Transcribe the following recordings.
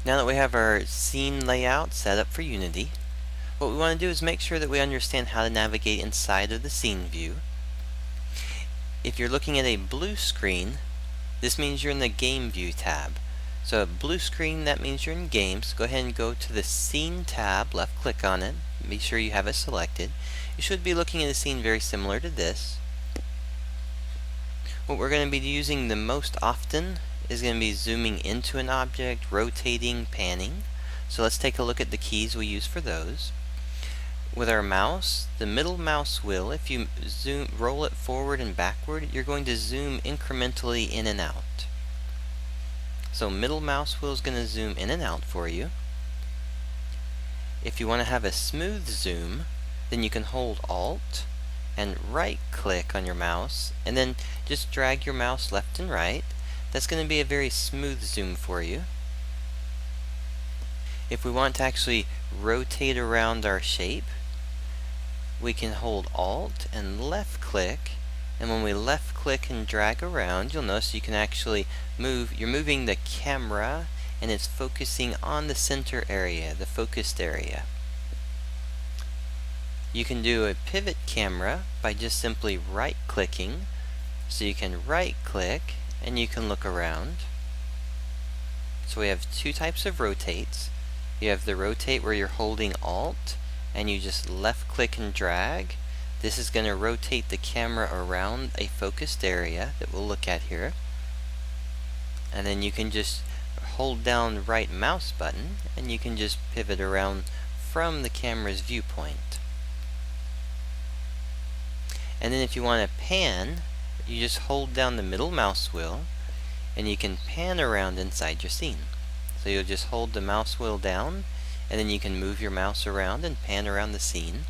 Now that we have our scene layout set up for Unity, what we want to do is make sure that we understand how to navigate inside of the scene view. If you're looking at a blue screen, this means you're in the Game View tab. So a blue screen, that means you're in Games. Go ahead and go to the Scene tab, left click on it, be sure you have it selected. You should be looking at a scene very similar to this. What we're going to be using the most often is going to be zooming into an object, rotating, panning. So let's take a look at the keys we use for those. With our mouse, the middle mouse wheel, if you roll it forward and backward, you're going to zoom incrementally in and out. So middle mouse wheel is going to zoom in and out for you. If you want to have a smooth zoom, then you can hold Alt and right click on your mouse and then just drag your mouse left and right. That's going to be a very smooth zoom for you. If we want to actually rotate around our shape, we can hold Alt and left click, and when we left click and drag around, you'll notice you can actually you're moving the camera and it's focusing on the center area, the focused area. You can do a pivot camera by just simply right clicking. So you can right click and you can look around. So we have two types of rotates. You have the rotate where you're holding Alt and you just left click and drag. This is going to rotate the camera around a focused area that we'll look at here. And then you can just hold down the right mouse button and you can just pivot around from the camera's viewpoint. And then if you want to pan, you just hold down the middle mouse wheel and you can pan around inside your scene. So you'll just hold the mouse wheel down and then you can move your mouse around and pan around the scene.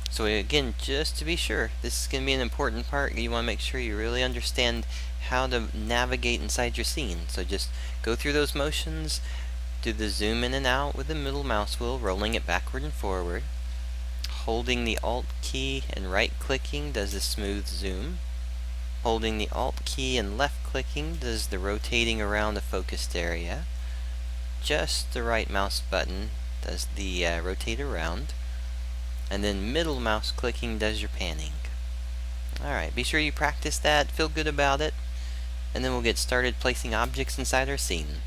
So again, just to be sure, this is going to be an important part. You want to make sure you really understand how to navigate inside your scene. So just go through those motions, do the zoom in and out with the middle mouse wheel, rolling it backward and forward. Holding the Alt key and right clicking does the smooth zoom. Holding the Alt key and left clicking does the rotating around the focused area. Just the right mouse button does the rotate around. And then middle mouse clicking does your panning. Alright, be sure you practice that, feel good about it, and then we'll get started placing objects inside our scene.